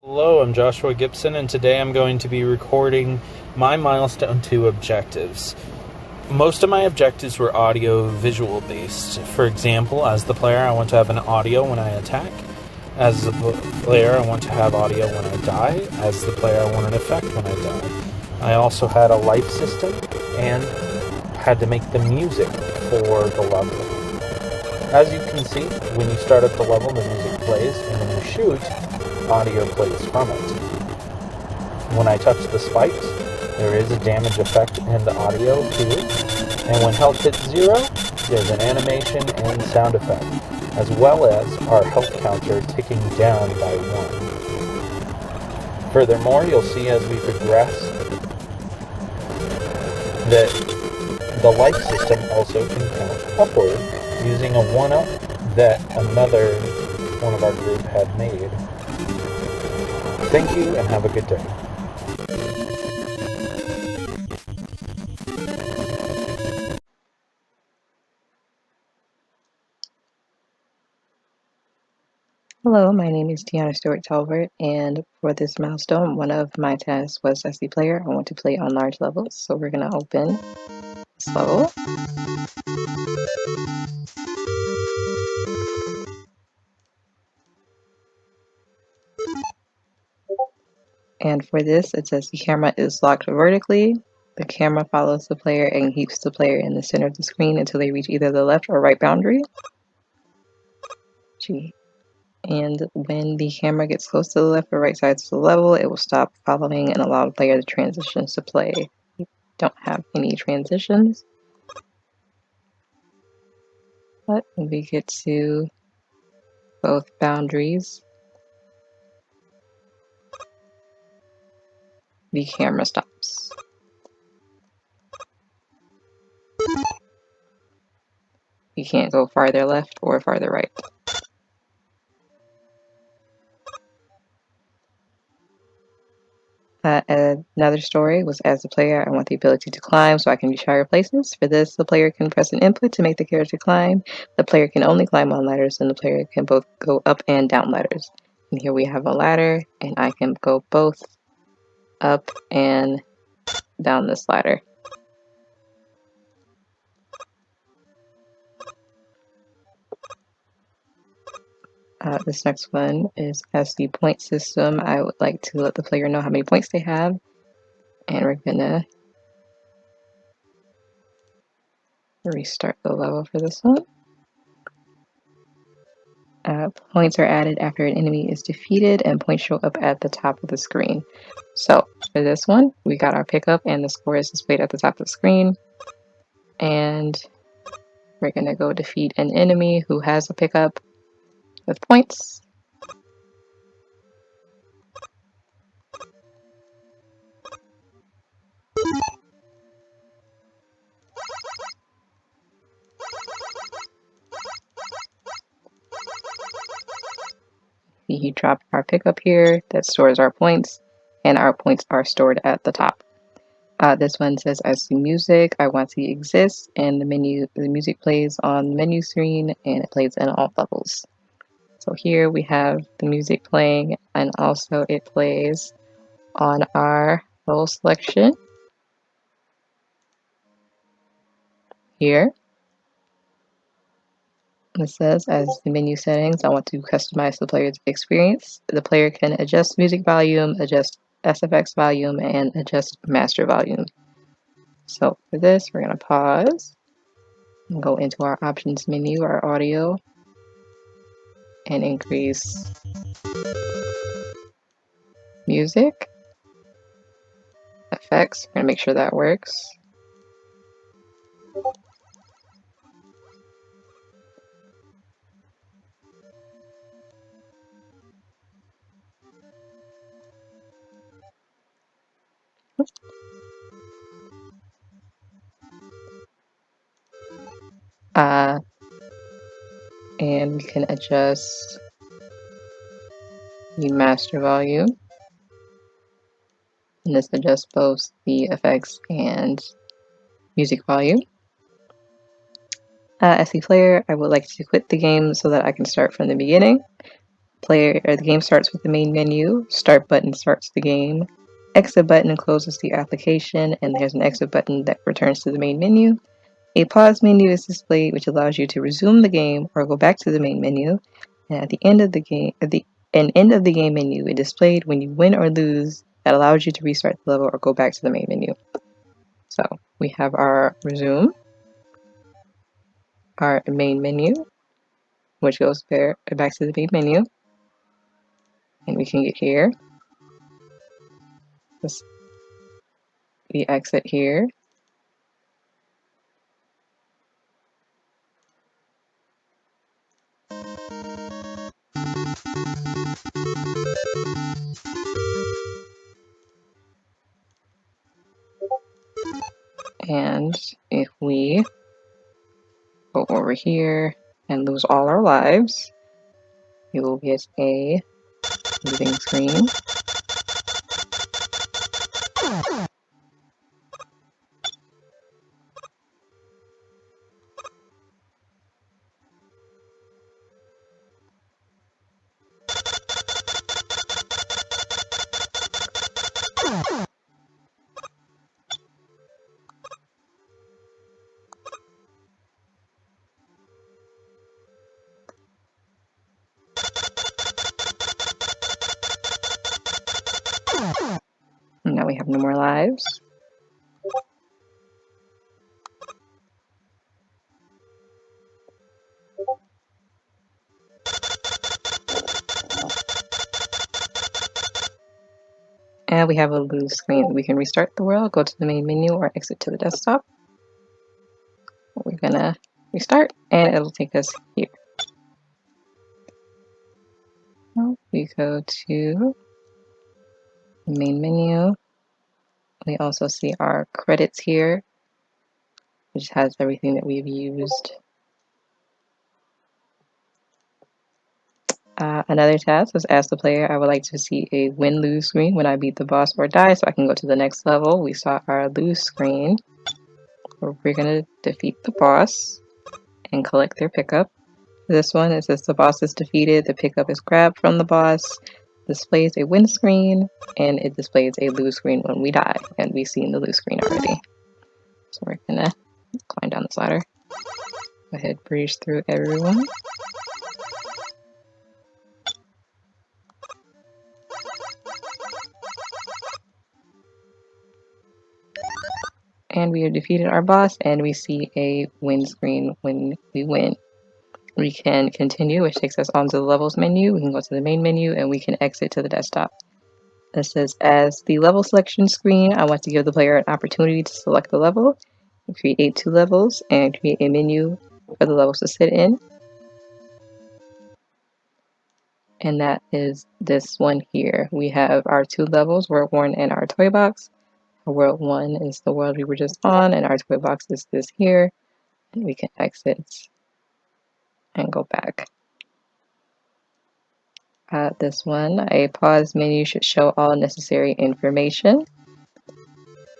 Hello, I'm Joshua Gibson, and today I'm going to be recording my Milestone 2 objectives. Most of my objectives were audio-visual based. For example, as the player, I want to have an audio when I attack. As the player, I want to have audio when I die. As the player, I want an effect when I die. I also had a life system and had to make the music for the level. As you can see, when you start up the level, the music plays, and when you shoot, audio plays from it. When I touch the spikes, there is a damage effect in the audio too, and when health hits 0, there's an animation and sound effect, as well as our health counter ticking down by 1. Furthermore, you'll see as we progress that the life system also can count upward using a 1-up that another one of our group had made. Thank you and have a good day. Hello, my name is Tiana Stewart Talbert, and for this milestone, one of my tasks was as the player, I want to play on large levels, so we're going to open this level. And for this, it says the camera is locked vertically. The camera follows the player and keeps the player in the center of the screen until they reach either the left or right boundary. And when the camera gets close to the left or right sides of the level, it will stop following and allow the player the transitions to play. We don't have any transitions, but when we get to both boundaries, the camera stops. You can't go farther left or farther right. Another story was as a player, I want the ability to climb so I can reach higher places. For this, the player can press an input to make the character climb. The player can only climb on ladders, and the player can both go up and down ladders. And here we have a ladder, and I can go both up and down this ladder. This next one is as the point system. I would like to let the player know how many points they have, and we're gonna restart the level for this one. Points are added after an enemy is defeated, and points show up at the top of the screen. So for this one, we got our pickup, and the score is displayed at the top of the screen. And we're gonna go defeat an enemy who has a pickup with points. He dropped our pickup here that stores our points, and our points are stored at the top. This one says as the music, I want to exist, and the music plays on the menu screen, and it plays in all levels. So here we have the music playing, and also it plays on our level selection here. It says as the menu settings, I want to customize the player's experience. The player can adjust music volume, adjust SFX volume, and adjust master volume. So for this, we're going to pause and go into our options menu, our audio, and increase music, effects. We're going to make sure that works. And we can adjust the master volume. And this adjusts both the effects and music volume. As the player, I would like to quit the game so that I can start from the beginning. The game starts with the main menu. Start button starts the game. Exit button closes the application, and there's an exit button that returns to the main menu. A pause menu is displayed, which allows you to resume the game or go back to the main menu. And at the end of the game, end of the game menu is displayed when you win or lose. That allows you to restart the level or go back to the main menu. So we have our resume, our main menu, which goes back to the main menu, and we can get here. We exit here. And if we go over here and lose all our lives, we will get a moving screen. And now we have no more lives. And we have a lose screen. We can restart the world, go to the main menu, or exit to the desktop. We're gonna restart, and it'll take us here. We go to the main menu. We also see our credits here, which has everything that we've used. Another task was ask the player, I would like to see a win-lose screen when I beat the boss or die, so I can go to the next level. We saw our lose screen, where we're going to defeat the boss and collect their pickup. This one, it says the boss is defeated, the pickup is grabbed from the boss, displays a win screen, and it displays a lose screen when we die, and we've seen the lose screen already. So we're going to climb down this ladder. Go ahead, breeze through everyone. And we have defeated our boss, and we see a win screen when we win. We can continue, which takes us onto the levels menu. We can go to the main menu, and we can exit to the desktop. This says, as the level selection screen, I want to give the player an opportunity to select the level, create 2 levels, and create a menu for the levels to sit in. And that is this one here. We have our 2 levels, World 1 and our toy box. World 1 is the world we were just on, and our toy box is this here. And we can exit and go back. This one, a pause menu should show all necessary information.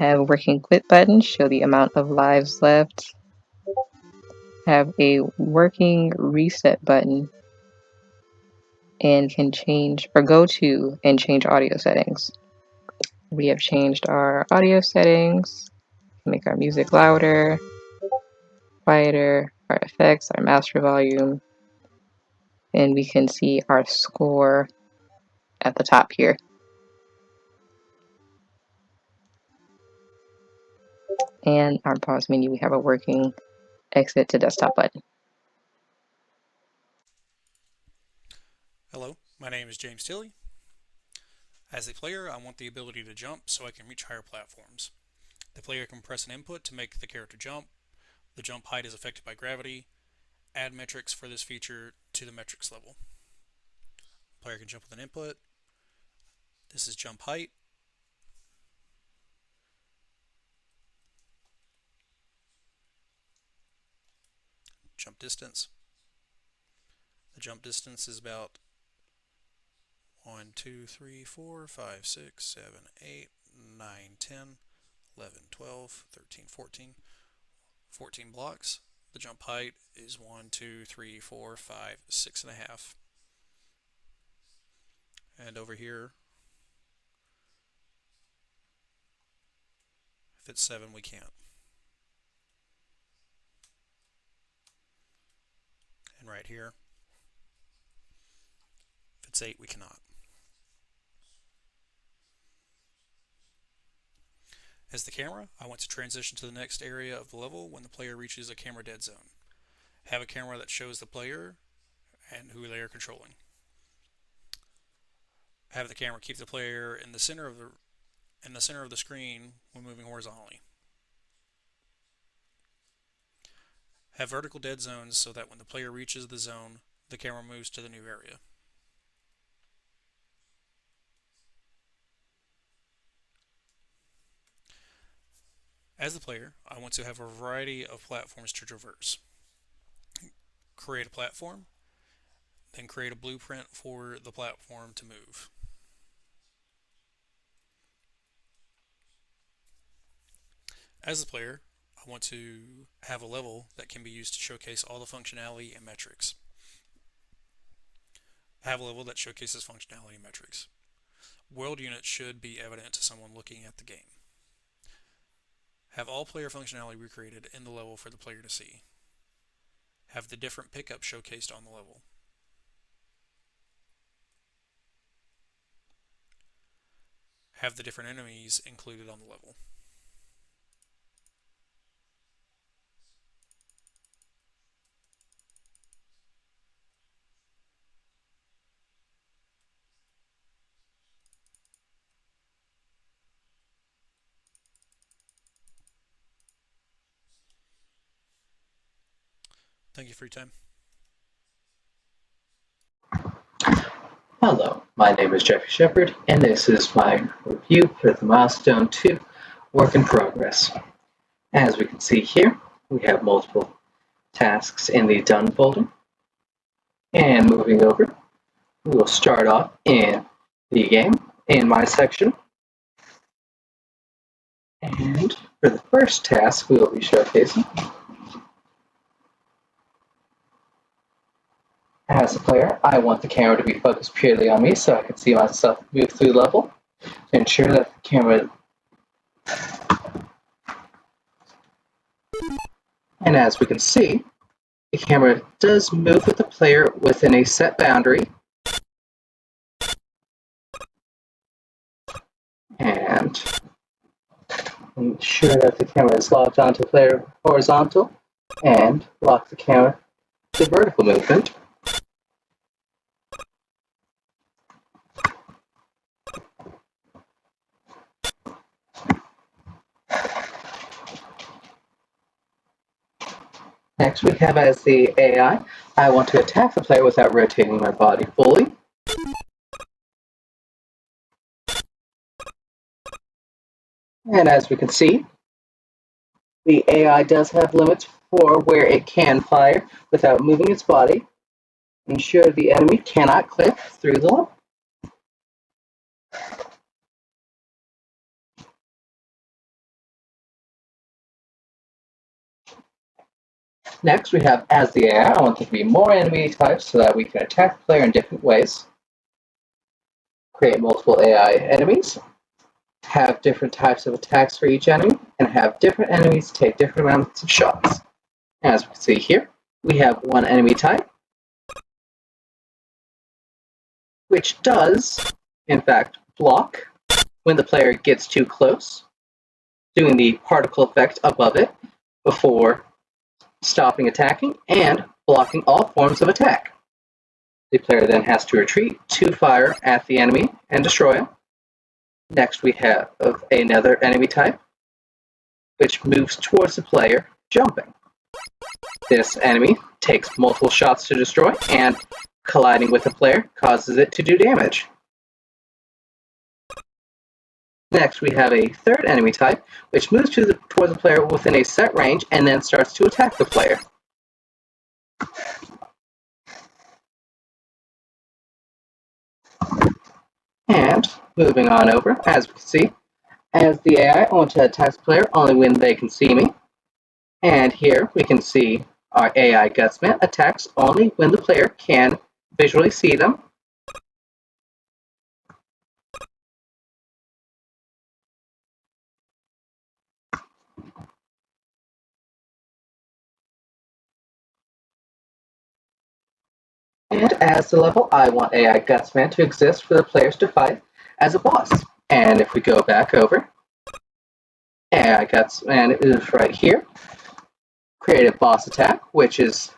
Have a working quit button, show the amount of lives left. Have a working reset button, and can change or go to and change audio settings. We have changed our audio settings, make our music louder, quieter, our effects, our master volume, and we can see our score at the top here. And our pause menu, we have a working exit to desktop button. Hello, my name is James Tilley. As a player, I want the ability to jump so I can reach higher platforms. The player can press an input to make the character jump. The jump height is affected by gravity. Add metrics for this feature to the metrics level. The player can jump with an input. This is jump height. Jump distance. The jump distance is about 1, 2, 3, 4, 5, 6, 7, 8, 9, 10, 11, 12, 13, 14. 14 blocks. The jump height is 1, 2, 3, 4, 5, 6.5. And over here, if it's 7, we can't. And right here, if it's 8, we cannot. As the camera, I want to transition to the next area of the level when the player reaches a camera dead zone. Have a camera that shows the player and who they are controlling. Have the camera keep the player in the center of the screen when moving horizontally. Have vertical dead zones so that when the player reaches the zone, the camera moves to the new area. As the player, I want to have a variety of platforms to traverse. Create a platform, then create a blueprint for the platform to move. As the player, I want to have a level that can be used to showcase all the functionality and metrics. Have a level that showcases functionality and metrics. World units should be evident to someone looking at the game. Have all player functionality recreated in the level for the player to see. Have the different pickups showcased on the level. Have the different enemies included on the level. Thank you for your time. Hello, my name is Jeffrey Shepard, and this is my review for the Milestone 2 Work in Progress. As we can see here, we have multiple tasks in the Done folder. And moving over, we will start off in the game, in my section. And for the first task, we will be showcasing. As a player, I want the camera to be focused purely on me so I can see myself move through the level to ensure that the camera... And as we can see, the camera does move with the player within a set boundary. And ensure that the camera is locked onto player horizontal and lock the camera to vertical movement. Next we have as the AI, I want to attack the player without rotating my body fully. And as we can see, the AI does have limits for where it can fire without moving its body. Ensure the enemy cannot clip through the level. Next, we have as the AI, I want there to be more enemy types so that we can attack the player in different ways. Create multiple AI enemies. Have different types of attacks for each enemy, and have different enemies take different amounts of shots. As we can see here, we have one enemy type, which does, in fact, block when the player gets too close, doing the particle effect above it before stopping attacking, and blocking all forms of attack. The player then has to retreat to fire at the enemy and destroy him. Next we have another enemy type, which moves towards the player, jumping. This enemy takes multiple shots to destroy, and colliding with the player causes it to do damage. Next, we have a third enemy type, which moves towards the player within a set range and then starts to attack the player. And moving on over, as we can see, as the AI, I want to attack the player only when they can see me. And here we can see our AI Gutsman attacks only when the player can visually see them. And as the level, I want AI Gutsman to exist for the players to fight as a boss. And if we go back over, AI Gutsman is right here. Create a boss attack, which is,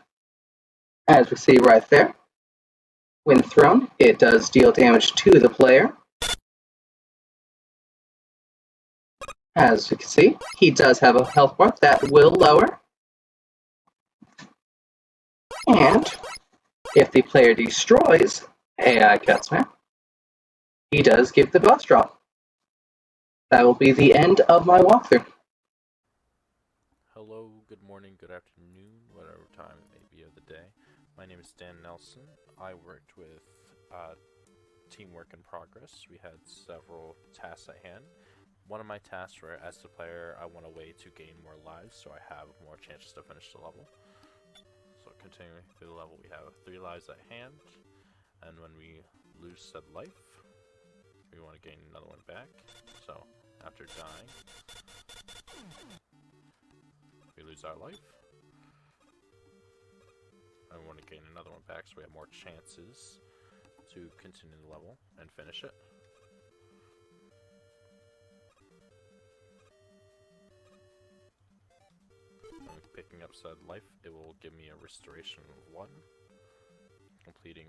as we see right there, when thrown, it does deal damage to the player. As you can see, he does have a health bar that will lower. And if the player destroys AI Gutsman, he does give the boss drop. That will be the end of my walkthrough. Hello, good morning, good afternoon, whatever time it may be of the day. My name is Dan Nelson. I worked with Teamwork in Progress. We had several tasks at hand. One of my tasks were, as the player, I want a way to gain more lives so I have more chances to finish the level. So continuing through the level, we have 3 lives at hand, and when we lose said life, we want to gain another one back. So after dying, we lose our life, and we want to gain another one back so we have more chances to continue the level and finish it. When picking up said life, it will give me a restoration of 1, completing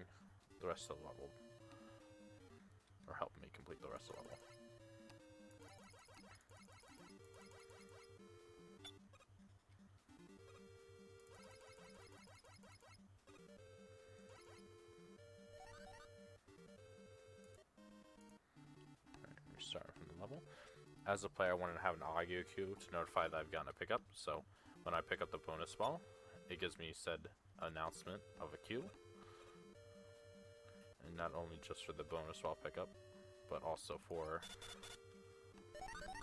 the rest of the level, or help me complete the rest of the level. Start from the level. As a player, I wanted to have an audio cue to notify that I've gotten a pickup, so when I pick up the bonus ball, it gives me said announcement of a queue. And not only just for the bonus ball pickup, but also for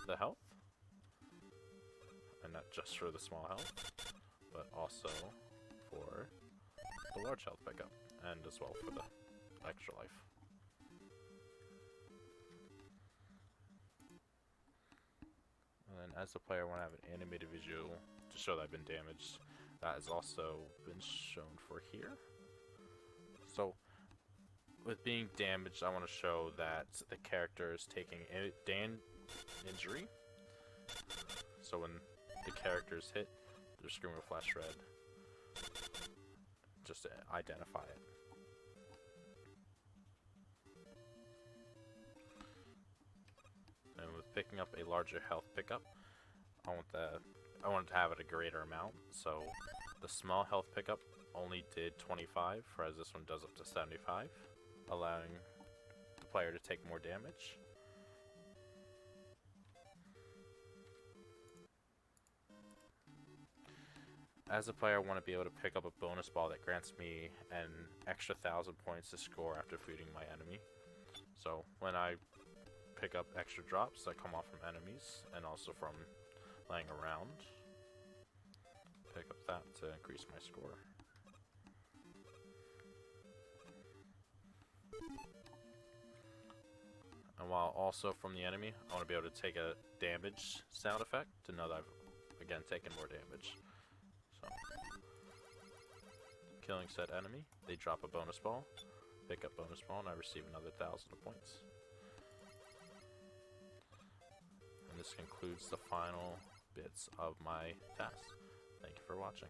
the health. And not just for the small health, but also for the large health pickup, and as well for the extra life. And then as a player, I want to have an animated visual to show that I've been damaged. That has also been shown for here. So, with being damaged, I want to show that the character is taking injury. So when the character is hit, their screen will flash red, just to identify it. And with picking up a larger health pickup, I want to have it a greater amount. So the small health pickup only did 25, whereas this one does up to 75, allowing the player to take more damage. As a player, I want to be able to pick up a bonus ball that grants me an extra 1,000 points to score after defeating my enemy. So when I pick up extra drops that come off from enemies and also from laying around, pick up that to increase my score. And while also from the enemy, I want to be able to take a damage sound effect to know that I've again taken more damage. So killing said enemy, they drop a bonus ball, pick up bonus ball, and I receive another 1,000 points. And this concludes the final bits of my task. Thank you for watching.